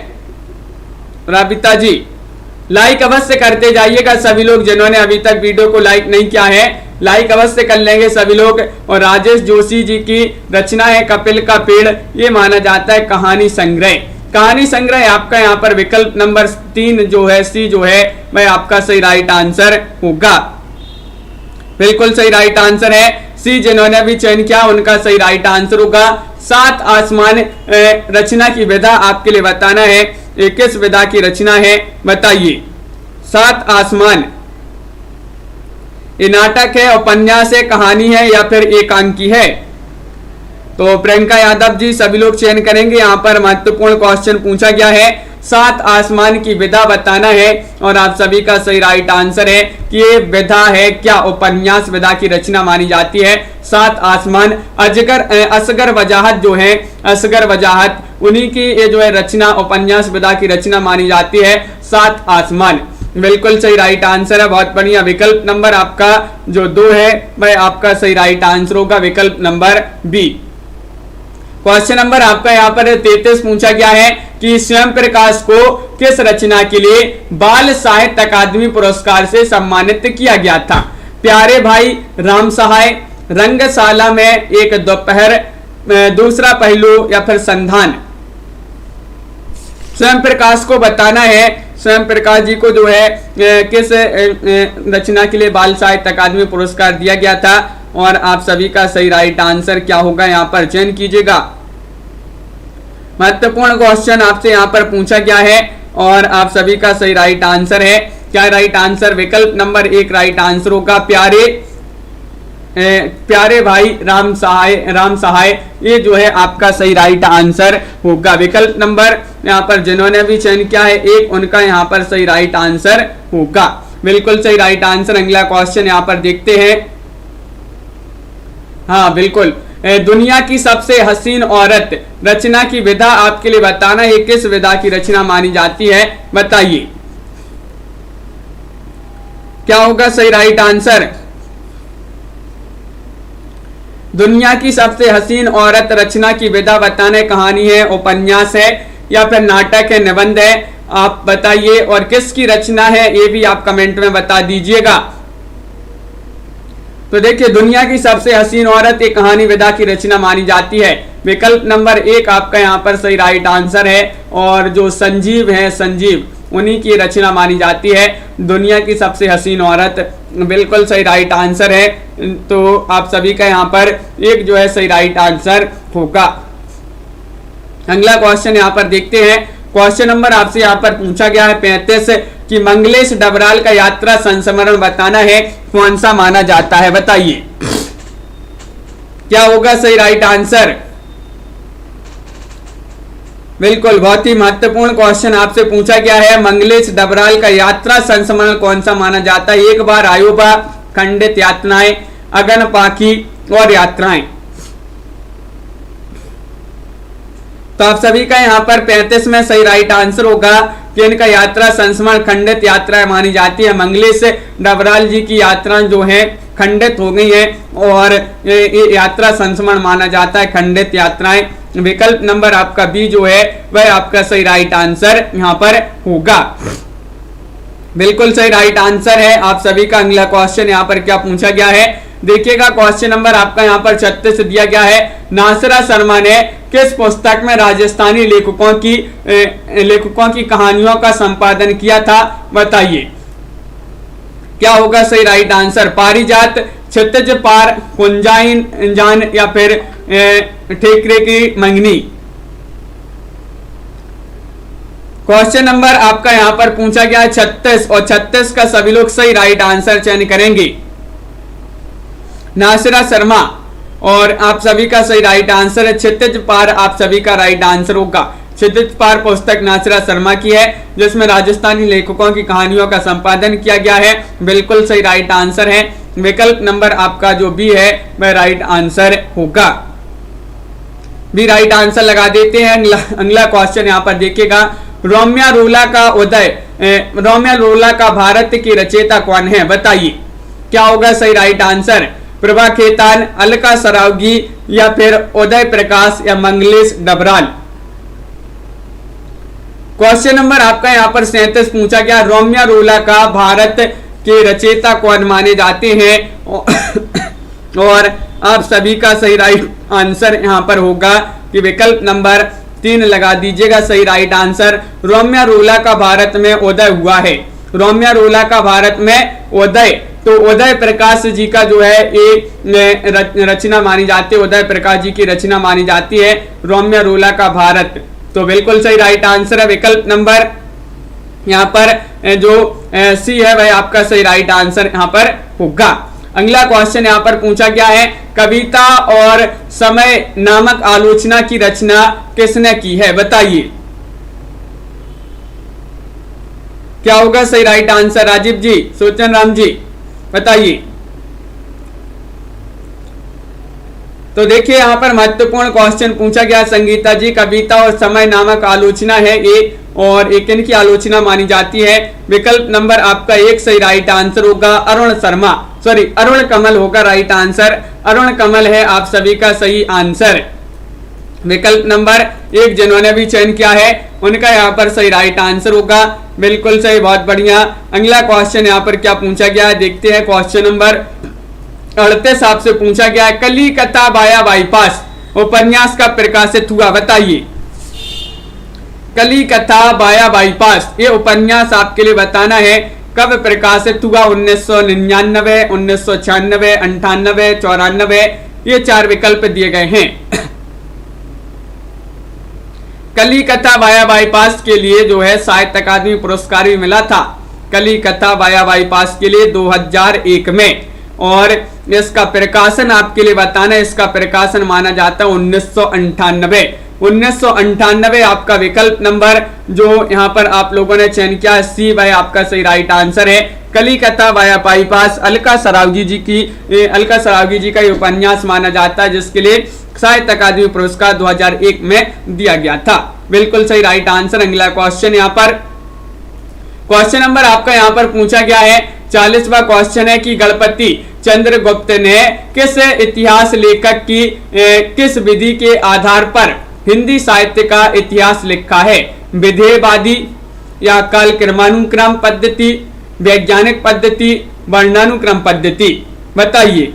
राबिता जी लाइक अवश्य करते जाइएगा सभी लोग, जिन्होंने अभी तक वीडियो को लाइक नहीं किया है लाइक अवश्य कर लेंगे सभी लोग। और राजेश जोशी जी की रचना है कपिल का पेड़, ये माना जाता है कहानी संग्रह। कहानी संग्रह आपका यहाँ पर विकल्प नंबर 3 जो है सी जो है वह आपका सही राइट आंसर होगा। बिल्कुल सही राइट आंसर है सी। जिन्होंने भी चयन किया उनका सही राइट आंसर होगा। 7 आसमान रचना की विधा आपके लिए बताना है, किस विधा की रचना है बताइए। 7 आसमान ये नाटक है, उपन्यास है, कहानी है या फिर एकांकी है? तो प्रियंका यादव जी सभी लोग चयन करेंगे। यहाँ पर महत्वपूर्ण क्वेश्चन पूछा गया है, 7 आसमान की विधा बताना है और आप सभी का सही राइट आंसर है कि ये विधा है क्या उपन्यास विधा की रचना मानी जाती है। 7 आसमान असगर वजाहत जो है, असगर वजाहत उन्हीं की ये जो है रचना उपन्यास विधा की रचना मानी जाती है 7 आसमान। बिल्कुल सही राइट आंसर है, बहुत बढ़िया। विकल्प नंबर आपका जो 2 है वह आपका सही राइट आंसर होगा, विकल्प नंबर बी। क्वेश्चन नंबर आपका यहाँ पर 33 पूछा गया है कि स्वयं प्रकाश को किस रचना के लिए बाल साहित्य अकादमी पुरस्कार से सम्मानित किया गया था? प्यारे भाई राम सहाय, रंगशाला में एक दोपहर, दूसरा पहलू या फिर संधान? स्वयं प्रकाश को बताना है, स्वयं प्रकाश जी को जो है किस रचना के लिए बाल साहित्य अकादमी पुरस्कार दिया गया था और आप सभी का सही राइट आंसर क्या होगा यहाँ पर चयन कीजिएगा। महत्वपूर्ण क्वेश्चन आपसे यहाँ पर पूछा गया है और आप सभी का सही राइट आंसर है क्या? राइट आंसर विकल्प नंबर 1 राइट आंसर होगा, प्यारे भाई राम सहाय ये जो है आपका सही राइट आंसर होगा। विकल्प नंबर यहाँ पर जिन्होंने भी चयन किया है 1 उनका यहाँ पर सही राइट आंसर होगा। बिल्कुल सही राइट आंसर। अगला क्वेश्चन यहाँ पर देखते हैं। हाँ बिल्कुल, दुनिया की सबसे हसीन औरत रचना की विधा आपके लिए बताना है, किस विधा की रचना मानी जाती है बताइए। क्या होगा सही राइट आंसर? दुनिया की सबसे हसीन औरत रचना की विधा बताना है, कहानी है, उपन्यास है या फिर नाटक है, निबंध है? आप बताइए और किसकी रचना है ये भी आप कमेंट में बता दीजिएगा। तो देखिए, दुनिया की सबसे हसीन औरत एक कहानी विधा की रचना मानी जाती है। विकल्प नंबर 1 आपका यहाँ पर सही राइट आंसर है और जो संजीव है, संजीव उन्हीं की रचना मानी जाती है दुनिया की सबसे हसीन औरत। बिल्कुल सही राइट आंसर है। तो आप सभी का यहाँ पर एक जो है सही राइट आंसर होगा। अगला क्वेश्चन यहाँ पर देखते हैं। क्वेश्चन नंबर आपसे यहाँ पर पूछा गया है 35 कि मंगलेश डबराल का यात्रा संस्मरण बताना है, कौन सा माना जाता है बताइए। क्या होगा सही राइट आंसर? बिल्कुल, बहुत ही महत्वपूर्ण क्वेश्चन आपसे पूछा गया है। मंगलेश डबराल का यात्रा संस्मरण कौन सा माना जाता है? एक बार आयोबा, खंडित यातनाएं, अगन पाखी और यात्राएं। तो आप सभी का यहाँ पर 35 में सही राइट आंसर होगा कि इनका यात्रा संस्मरण खंडित यात्रा मानी जाती है। मंगलेश डबराल जी की यात्रा जो है खंडित हो गई है और ये यात्रा संस्मरण माना जाता है, खंडित यात्राएं। विकल्प नंबर आपका बी जो है वह आपका सही राइट आंसर यहाँ पर होगा। बिल्कुल सही राइट आंसर है आप सभी का। अगला क्वेश्चन यहाँ पर क्या पूछा गया है देखिएगा। क्वेश्चन नंबर आपका यहाँ पर 36 दिया गया है। नासिरा शर्मा ने किस पुस्तक में राजस्थानी लेखकों की कहानियों का संपादन किया था बताइए। क्या होगा सही राइट आंसर? पारिजात, क्षितिज पार, कुंजाइन जान या फिर ठेकरे की मंगनी। क्वेश्चन नंबर आपका यहाँ पर पूछा गया है 36 और 36 का सभी लोग सही राइट आंसर चयन करेंगे। नासिरा शर्मा और आप सभी का सही राइट आंसर है क्षितिज पार, आप सभी का राइट आंसर होगा। क्षितिज पार पुस्तक नासिरा शर्मा की है जिसमें राजस्थानी लेखकों की कहानियों का संपादन किया गया है। बिल्कुल सही राइट आंसर है। विकल्प नंबर आपका जो बी है वह राइट आंसर होगा। भी राइट आंसर लगा देते हैं। अगला क्वेश्चन यहाँ पर देखिएगा। रोमियो रोला का भारत की रचयिता कौन है बताइए। क्या होगा सही राइट आंसर? प्रभा खेतान, अलका सरावगी या फिर उदय प्रकाश या मंगलेश डबराल। क्वेश्चन नंबर आपका यहाँ पर 37 पूछा गया। रोमियो रोला का भारत के रचयिता कौन माने जाते हैं और आप सभी का सही राइट आंसर यहाँ पर होगा कि विकल्प नंबर 3 लगा दीजिएगा सही राइट आंसर। रोमियो रोला का भारत में उदय हुआ है। रोमियो रोला का भारत में उदय, तो उदय प्रकाश जी का जो है ये रचना मानी जाती है, उदय प्रकाश जी की रचना मानी जाती है रोमियो रोला का भारत। तो बिल्कुल सही राइट आंसर है विकल्प नंबर यहाँ पर जो सी है वह आपका सही राइट आंसर यहाँ पर होगा। अगला क्वेश्चन यहाँ पर पूछा गया है, कविता और समय नामक आलोचना की रचना किसने की है, बताइए क्या होगा सही राइट आंसर। राजीव जी, सोचन राम जी, बताइए। तो देखिए यहाँ पर महत्वपूर्ण क्वेश्चन पूछा गया, संगीता जी कविता और समय नामक आलोचना है ये, और एक इनकी आलोचना मानी जाती है। विकल्प नंबर आपका 1 सही राइट आंसर होगा। अरुण शर्मा, सॉरी अरुण कमल होगा राइट आंसर। अरुण कमल है आप सभी का सही आंसर। विकल्प नंबर 1 जिन्होंने भी चयन किया है उनका यहाँ पर सही राइट आंसर होगा। बिल्कुल सही, बहुत बढ़िया। अगला क्वेश्चन यहाँ पर क्या पूछा गया है, देखते हैं। क्वेश्चन नंबर 38 आपसे पूछा गया है, कलिकता वाया बाईपास उपन्यास का प्रकाशित हुआ, बताइए। कलिकता वाया बाईपास ये उपन्यास आपके लिए बताना है कब प्रकाशित हुआ। 1999, 1996, 98, 94, ये 4 विकल्प दिए गए हैं। कलिकता वाया बाईपास के लिए जो है साहित्य अकादमी पुरस्कार भी मिला था, कलिकता वाया बाईपास के लिए 2001 में। और इसका प्रकाशन आपके लिए बताना है, इसका प्रकाशन माना जाता है 1998। 1998 आपका विकल्प नंबर जो यहाँ पर आप लोगों ने चयन किया है सी वह आपका सही राइट आंसर है। कलिकता वाया बाईपास अलका सरावगी जी का उपन्यास माना जाता है, जिसके लिए साहित्य अकादमी पुरस्कार 2001 में दिया गया था। बिल्कुल सही राइट आंसर। अगला क्वेश्चन यहाँ पर क्वेश्चन नंबर आपका यहाँ पर पूछा गया है 40वां क्वेश्चन है कि गणपति चंद्रगुप्त ने किस इतिहास लेखक की किस विधि के आधार पर हिंदी साहित्य का इतिहास लिखा है, विधेयवादी या काल क्रमानुक्रम पद्धति, वैज्ञानिक पद्धति, वर्णानुक्रम पद्धति, बताइए।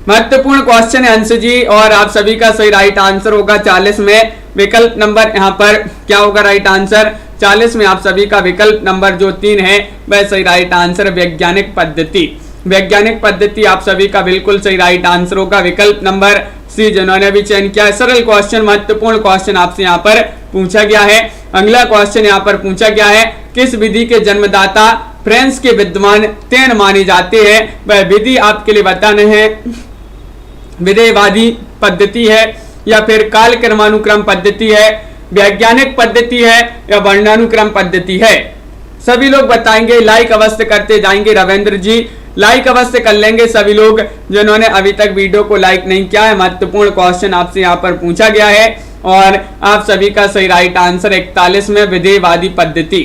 महत्वपूर्ण क्वेश्चन है अंश जी, और आप सभी का सही राइट आंसर होगा 40 में। विकल्प नंबर यहाँ पर क्या होगा राइट आंसर। 40 में आप सभी का विकल्प नंबर जो 3 है वह सही राइट आंसर वैज्ञानिक पद्धति। वैज्ञानिक पद्धति आप सभी का बिल्कुल सही राइट आंसर होगा। विकल्प नंबर सी जिन्होंने भी चयन किया है। सरल क्वेश्चन, महत्वपूर्ण क्वेश्चन आपसे यहाँ पर पूछा गया है। अगला क्वेश्चन यहाँ पर पूछा गया है, किस विधि के जन्मदाता फ्रांस के विद्वान तेन माने जाते हैं, वह विधि आपके लिए बताने हैं। विधेयवादी पद्धति है या फिर काल क्रमानुक्रम पद्धति है, वैज्ञानिक पद्धति है या वर्णानुक्रम पद्धति है। सभी लोग बताएंगे, लाइक अवश्य करते जाएंगे। रविंद्र जी लाइक अवश्य कर लेंगे सभी लोग जिन्होंने अभी तक वीडियो को लाइक नहीं किया है। महत्वपूर्ण क्वेश्चन आपसे यहाँ पर पूछा गया है और आप सभी का सही राइट आंसर 41 में विधेयवादी पद्धति।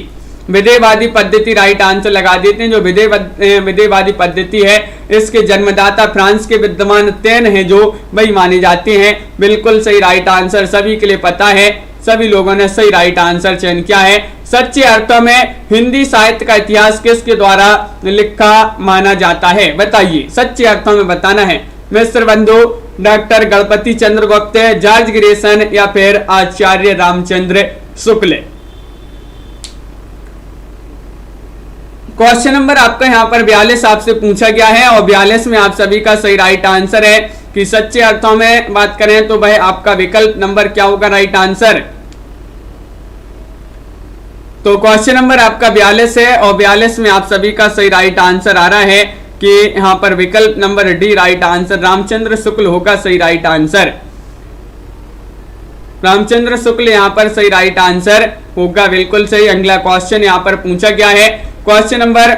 विधेयवादी पद्धति राइट आंसर लगा देते हैं। जो विधेयवादी पद्धति है इसके जन्मदाता फ्रांस के विद्वान तेन है जो वही माने जाते हैं। बिल्कुल सही राइट आंसर सभी के लिए पता है, सभी लोगों ने सही राइट आंसर चयन किया है। सच्चे अर्थों में हिंदी साहित्य का इतिहास किसके द्वारा लिखा माना जाता है, बताइए। सच्चे अर्थों में बताना है। मिस्र बंधु, doctor Ganpati Chandragupta, George Grayson या फिर आचार्य रामचंद्र शुक्ल। क्वेश्चन नंबर आपका यहाँ पर 42 आपसे पूछा गया है और 42 में आप सभी का सही राइट आंसर है कि सच्चे अर्थों में बात करें तो वह आपका विकल्प नंबर क्या होगा राइट आंसर। तो क्वेश्चन नंबर आपका 42 है और 42 में आप सभी का सही राइट आंसर आ रहा है कि यहाँ पर विकल्प number D right answer Ramchandra Shukla होगा सही राइट आंसर। रामचंद्र शुक्ल यहाँ पर सही राइट आंसर होगा, बिल्कुल सही। अगला क्वेश्चन यहाँ पर पूछा गया है क्वेश्चन नंबर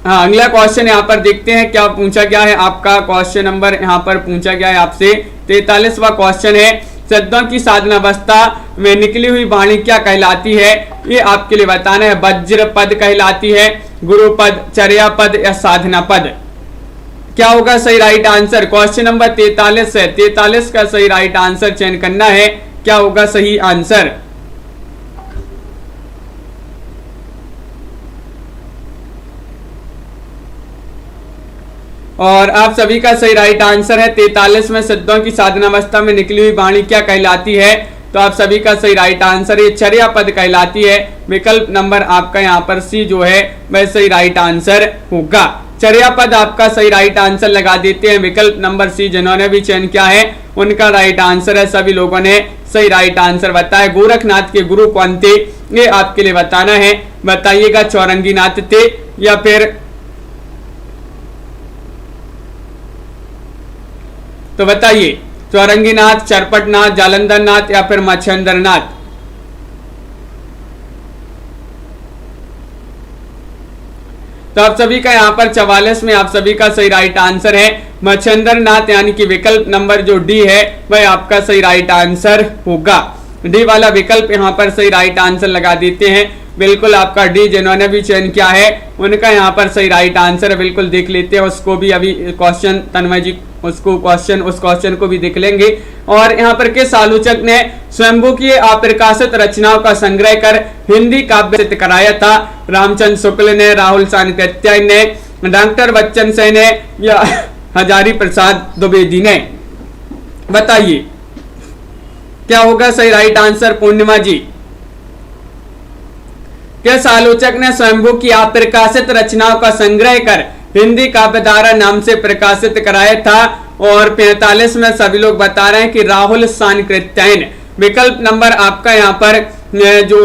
अगला क्वेश्चन यहाँ पर देखते हैं क्या पूछा गया है। आपका क्वेश्चन नंबर यहाँ पर पूछा गया है आपसे 43वां क्वेश्चन है, शब्दों की साधनावस्था में निकली हुई वाणी क्या कहलाती है, ये आपके लिए बताना है। वज्र पद कहलाती है, गुरु पद, चर्या पद या साधना पद। क्या होगा सही राइट आंसर। क्वेश्चन नंबर 43 है, 43 का सही राइट आंसर चयन करना है। क्या होगा सही आंसर। और आप सभी का सही राइट आंसर है 43 में सिद्धों की साधनावस्था में निकली हुई वाणी क्या कहलाती है? तो आप सभी का सही राइट आंसर ये चर्या पद कहलाती है। विकल्प नंबर आपका यहाँ पर सी जो है वह सही राइट आंसर होगा। चर्या पद आपका सही राइट आंसर लगा देते हैं। विकल्प नंबर सी जिन्होंने भी चयन किया है उनका राइट आंसर है। सभी लोगों ने सही राइट आंसर बताया। गोरखनाथ के गुरु कौन थे ये आपके लिए बताना है। बताइएगा चौरंगीनाथ थे या फिर, तो बताइए चौरंगीनाथ, चरपटनाथ, जालंधरनाथ या फिर मच्छेंद्रनाथ। तो आप सभी का यहाँ पर 44 में आप सभी का सही राइट आंसर है मच्छेंद्रनाथ, यानी कि विकल्प नंबर जो डी है वह आपका सही राइट आंसर होगा। डी वाला विकल्प यहाँ पर सही राइट आंसर लगा देते हैं। बिल्कुल आपका डी जिन्होंने भी चयन किया है उनका यहाँ पर सही राइट आंसर है। बिल्कुल देख लेते हैं उसको भी, अभी क्वेश्चन तन्मय जी उस क्वेश्चन को भी देख लेंगे। और यहाँ पर किस आलोचक ने स्वयंभू की अप्रकाशित रचनाओं का संग्रह कर हिंदी काव्य कराया था? रामचंद्र शुक्ल ने, राहुल सानकृत्याय ने, डॉक्टर बच्चन सेन ने या हजारी प्रसाद द्विवेदी ने? बताइए क्या होगा सही राइट आंसर पूर्णिमा जी? किस आलोचक ने स्वयंभू की अप्रकाशित रचनाओं का संग्रह कर हिंदी काव्यधारा नाम से प्रकाशित कराया था? और 45 में सभी लोग बता रहे हैं कि राहुल सानकृत्यायन। विकल्प नंबर आपका यहाँ पर जो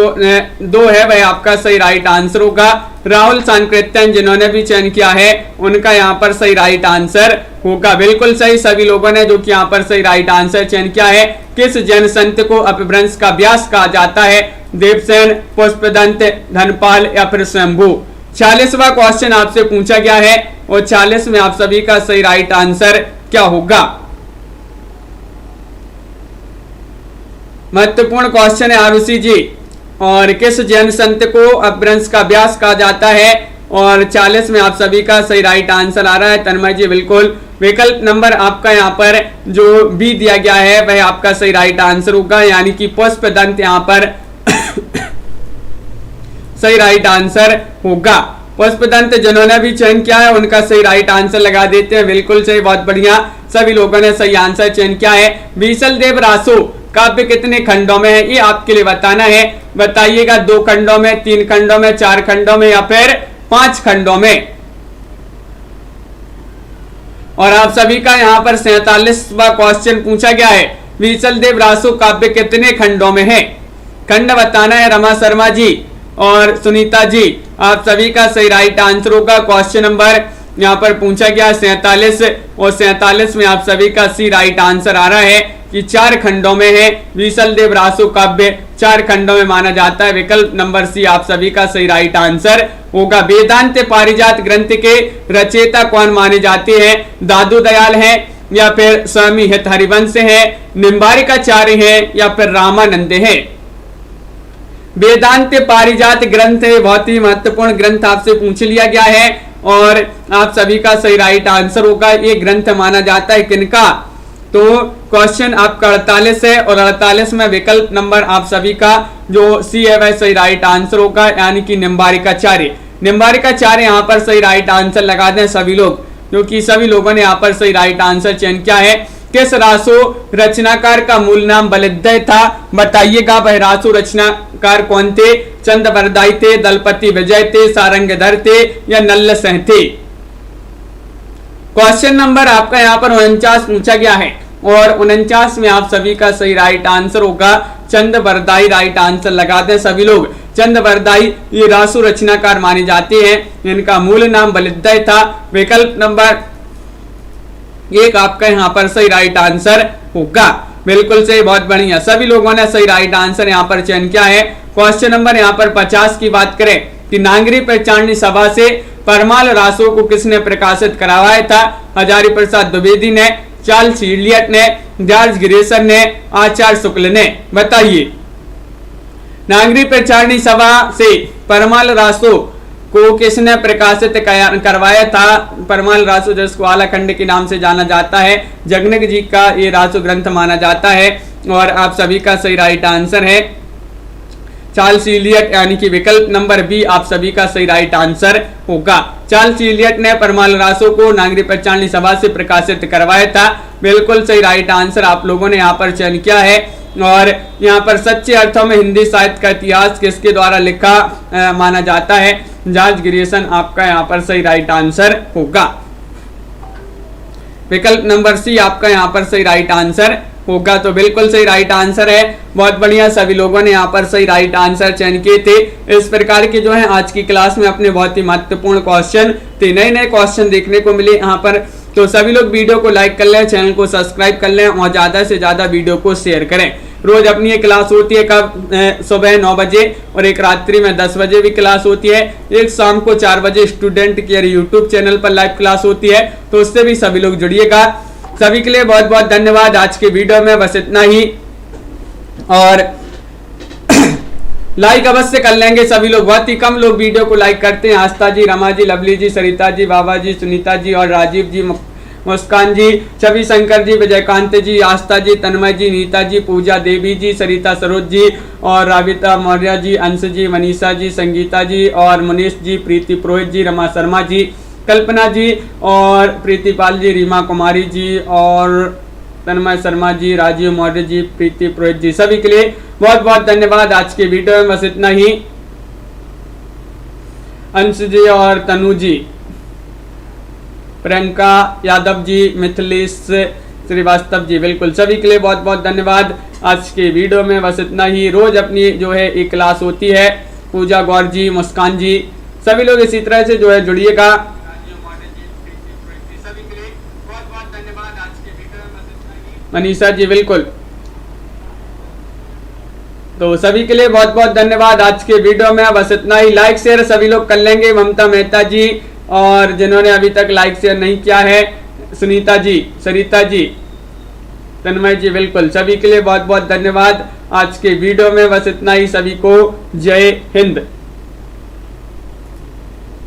2 है वह आपका सही राइट आंसर होगा। राहुल सानकृत्यायन जिन्होंने भी चयन किया है उनका यहाँ पर सही राइट आंसर होगा। बिल्कुल सही सभी लोगों ने जो कि यहाँ पर सही राइट आंसर चयन किया है। किस जैन संत को अपभ्रंश का व्यास कहा जाता है? देवसेन, पुष्पदंत, धनपाल या फिर स्वयंभू? 40वां क्वेश्चन आपसे पूछा गया है और 40 में आप सभी का सही राइट आंसर क्या होगा? महत्वपूर्ण क्वेश्चन है आरुषि जी। और किस जैन संत को अपभ्रंश का व्यास कहा जाता है? और 40 में आप सभी का सही राइट आंसर आ रहा है तन्मय जी। बिल्कुल विकल्प नंबर आपका यहाँ पर जो बी दिया गया है वह आपका सही राइट आंसर होगा, यानी कि पुष्पदंत यहाँ पर सही राइट आंसर होगा। पुष्पदंत जिन्होंने भी चयन किया है उनका सही राइट आंसर लगा देते हैं। बिल्कुल सही, बहुत बढ़िया, सभी लोगों ने सही आंसर चयन किया है। बीसल देव रासो काव्य कितने खंडों में है ये आपके लिए बताना है। बताइएगा 2 खंडों में, 3 खंडों में, 4 खंडों में या फिर 5 खंडों में? और आप सभी का यहाँ पर 47वां क्वेश्चन पूछा गया है। बीसल देव रासो काव्य कितने खंडों में है? खंड बताना है रमा शर्मा जी और सुनीता जी। आप सभी का सही राइट आंसर होगा। क्वेश्चन नंबर यहाँ पर पूछा गया 47 और 47 में आप सभी का सी राइट आंसर आ रहा है कि 4 खंडों में है। बीसल देव रासो काव्य 4 खंडों में माना जाता है। विकल्प नंबर सी आप सभी का सही राइट आंसर होगा। वेदांत पारिजात ग्रंथ के रचयिता कौन माने जाते हैं? दादू दयाल है या फिर स्वामी हित हरिवंश है, निम्बारिकाचार्य है या फिर रामानंद है? वेदांत पारिजात ग्रंथ है, बहुत ही महत्वपूर्ण ग्रंथ आपसे पूछ लिया गया है और आप सभी का सही राइट आंसर होगा। ये ग्रंथ माना जाता है किनका? तो क्वेश्चन आपका 48 है और 48 में विकल्प नंबर आप सभी का जो सी है वह सही राइट आंसर होगा, यानी कि निम्बारिकाचार्य। निम्बारिकाचार्य यहाँ पर सही राइट आंसर लगा दें सभी लोग, क्योंकि सभी लोगों ने यहाँ पर सही राइट आंसर चयन किया है। किस रासो रचनाकार का मूल नाम बलिद्य था? बताइएगा वह रासो रचनाकार कौन थे? चंद बरदाई थे, दलपति विजय थे, सारंगधर थे या नल्ल सेन थे? क्वेश्चन नंबर आपका यहाँ पर 49 पूछा गया है और 49 में आप सभी का सही राइट आंसर होगा चंद बरदाई। राइट आंसर लगा दें सभी लोग। चंद बरदाई ये रासो रचनाकार माने जाते हैं, इनका मूल नाम बलिद्य था। विकल्प नंबर 1 आपका यहाँ पर सही राइट आंसर होगा। बिल्कुल सही, बहुत बढ़िया, सभी लोगों ने सही राइट आंसर यहाँ पर चयन किया है। क्वेश्चन नंबर यहाँ पर 50 की बात करें कि नागरी प्रचारणी सभा से परमाल रासो को किसने प्रकाशित करवाया था? हजारी प्रसाद द्विवेदी ने, चार्ल्स इलियट ने, जॉर्ज ग्रेसर ने, आचार्य शुक्ल ने? बताइए नागरी प्रचारणी सभा से परमाल रासो को किसने प्रकाशित करवाया था? परमाल रासो जिसको आलाखंड के नाम से जाना जाता है, जगनक जी का ये रासो ग्रंथ माना जाता है और आप सभी का सही राइट आंसर है चार्ल्स इलियट यानी कि विकल्प नंबर बी आप सभी का सही राइट आंसर होगा। चार्ल्स इलियट ने परमाणु रासों को नागरिक पहचान सभा से प्रकाशित करवाया था। बिल्कुल सही राइट आंसर आप लोगों ने यहाँ पर चयन किया है। और यहाँ पर सच्चे अर्थों में हिंदी साहित्य का इतिहास किसके द्वारा लिखा माना जाता है? जॉर्ज ग्रियर्सन आपका यहाँ पर सही राइट आंसर होगा। विकल्प नंबर सी आपका यहाँ पर सही राइट आंसर होगा। तो बिल्कुल सही राइट आंसर है। बहुत बढ़िया, सभी लोगों ने यहाँ पर सही राइट आंसर चयन किए थे। इस प्रकार के जो है आज की क्लास में अपने बहुत ही महत्वपूर्ण क्वेश्चन थे, नए नए क्वेश्चन देखने को मिले यहाँ पर। तो सभी लोग वीडियो को लाइक कर लें, चैनल को सब्सक्राइब कर लें और ज्यादा से ज्यादा वीडियो को शेयर करें। रोज अपनी ये क्लास होती है कब? सुबह 9 बजे और एक रात्रि में 10 बजे भी क्लास होती है। एक शाम को 4 बजे स्टूडेंट केयर यूट्यूब चैनल पर लाइव क्लास होती है, तो उससे भी सभी लोग जुड़िएगा। सभी के लिए बहुत बहुत धन्यवाद। आज के वीडियो में बस इतना ही और लाइक अवश्य कर लेंगे सभी लोग। बहुत ही कम लोग वीडियो को लाइक करते हैं। आस्था जी, रमा जी, लवली जी, सरिता जी, बाबा जी, सुनीता जी और राजीव जी, मुस्कान जी, छवि शंकर जी, विजयकांत जी, आस्था जी, तन्मय जी, नीता जी, पूजा देवी जी, सरिता सरोज जी और राविता मौर्य जी, अंश जी, मनीषा जी, संगीता जी और मुनीष जी, प्रीति पुरोहित जी, रमा शर्मा जी, कल्पना जी और प्रीतिपाल जी, रीमा कुमारी जी और तन्मय शर्मा जी, राजीव मौर्य जी, प्रीति पुरोहित जी, सभी के लिए बहुत बहुत धन्यवाद। आज के वीडियो में बस इतना ही। अंश जी और तनु जी, प्रियंका यादव जी, मिथिलेश श्रीवास्तव जी, बिल्कुल सभी के लिए बहुत बहुत धन्यवाद। आज के वीडियो में बस इतना ही। रोज अपनी जो है एक क्लास होती है। पूजा गौर जी, मुस्कान जी, सभी लोग इसी तरह से जो है जुड़िएगा। मनीषा जी, बिल्कुल, तो सभी के लिए बहुत बहुत धन्यवाद। आज के वीडियो में बस इतना ही। लाइक शेयर सभी लोग कर लेंगे। ममता मेहता जी और जिन्होंने अभी तक लाइक शेयर नहीं किया है, सुनीता जी, सरिता जी, तन्मय जी, बिल्कुल सभी के लिए बहुत बहुत धन्यवाद। आज के वीडियो में बस इतना ही। सभी को जय हिंद।